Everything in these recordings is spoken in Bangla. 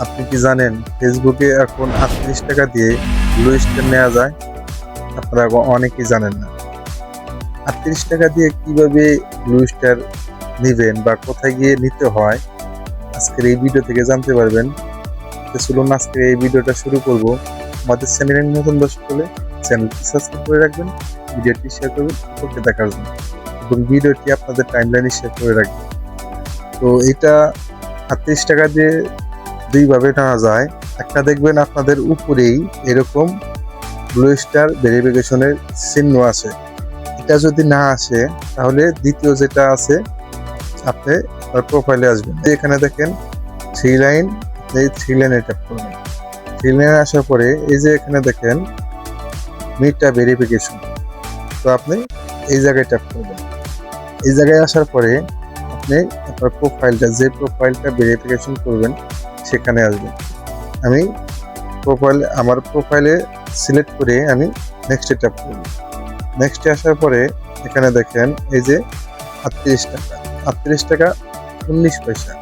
আপনি কি জানেন ফেসবুকে এখন 38 টাকা দিয়ে ব্লু স্টার নেওয়া যায়? আপনারা অনেকেই জানেন না। 38 টাকা দিয়ে কিভাবে ব্লু স্টার নিবেন বা কোথায় গিয়ে নিতে হয় আজকের এই ভিডিও থেকে জানতে পারবেন। তো চলুন আজকে এই ভিডিওটা শুরু করব। আমাদের চ্যানেলের নতুন দর্শক হলে চ্যানেলটি সাবস্ক্রাইব করে রাখবেন, ভিডিওটি শেয়ার করবেন সকলকে দেখার জন্য এবং ভিডিওটি আপনাদের টাইমলাইনে শেয়ার করে রাখবেন। তো এটা 38 টাকা দিয়ে দুইভাবে নেওয়া যায়। একটা দেখবেন আপনাদের উপরেই এরকম ব্লু স্টার ভেরিফিকেশনের চিহ্ন আছে। এটা যদি না আসে তাহলে দ্বিতীয় যেটা আছে আপনি আপনার প্রোফাইলে আসবেন, এখানে দেখেন থ্রি লাইন, এই থ্রি লাইনে ট্যাপ করবেন। থ্রি লাইনে আসার পরে এই যে এখানে দেখেন মিটা ভেরিফিকেশন, তো আপনি এই জায়গায় ট্যাপ করবেন। এই জায়গায় আসার পরে আপনি আপনার প্রোফাইলটা, যে প্রোফাইলটা ভেরিফিকেশন করবেন সেখানে আসবেন। আমি আমার প্রোফাইলে সিলেক্ট করে আমি নেক্সটে ট্যাপ করব। নেক্সটে আসার পরে এখানে দেখেন এই যে 38 টাকা, 38 টাকা 19 পয়সা,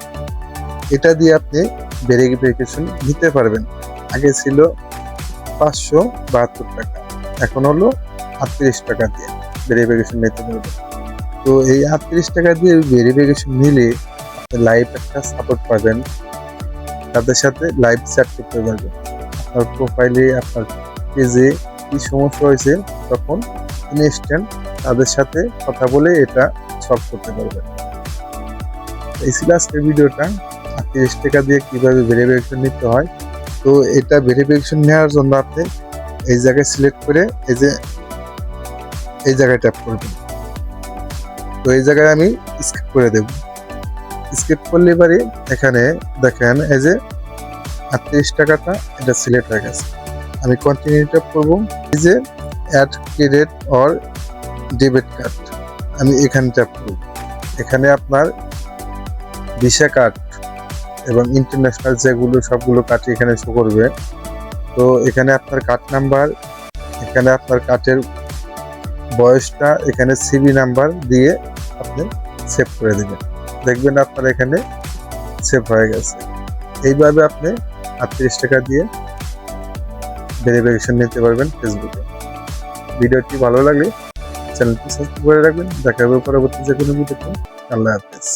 এটা দিয়ে আপনি ভেরিফিকেশন নিতে পারবেন। আগে ছিল 572 টাকা, এখন হলো 38 টাকা দিয়ে ভেরিফিকেশন নিতে পারবেন। তো এই 38 টাকা দিয়ে ভেরিফিকেশন নিলে আপনি লাইভ একটা সাপোর্ট পাবেন, তাদের সাথে লাইভ চ্যাট করতে পারবেন। আপনার প্রোফাইলে আপনার পেজে কি সমস্যা হয়েছে তখন ইনস্ট্যান্ট তাদের সাথে কথা বলে এটা সলভ করতে পারবেন। এই ছিল আজকের ভিডিওটা, 38 টাকা দিয়ে কিভাবে ভেরিফিকেশন নিতে হয়। তো এটা ভেরিফিকেশন নেওয়ার জন্য আপনি এই জায়গায় সিলেক্ট করে এই জায়গায় ট্যাপ করবেন। তো এই জায়গায় আমি স্কিপ করে দেব। স্কিপ করলে এবারে এখানে দেখেন এই যে 38 টাকাটা এটা সিলেক্ট হয়ে গেছে। আমি কন্টিনিউ ট্যাপ করব। এই যে add credit or debit card, আমি এখানে ট্যাপ করব। এখানে আপনার ভিসা কার্ড এবং ইন্টারন্যাশনাল যেগুলো সবগুলো কার্ড এখানে শো করবে। তো এখানে আপনার কার্ড নাম্বার, এখানে আপনার কার্ডের বয়সটা, এখানে সিবি নাম্বার দিয়ে আপনি সেভ করে দেবেন। দেখবেন আপনার এখানে সেভ হয়ে গেছে। এইভাবে আপনি 38 টাকা দিয়ে ভেরিফিকেশন নিতে পারবেন ফেসবুকে। ভিডিওটি ভালো লাগলে চ্যানেলটি সাবস্ক্রাইব করে রাখবেন। দেখা হবে পরবর্তী যে কোনো ভিডিওতে। আল্লাহ হাফেজ।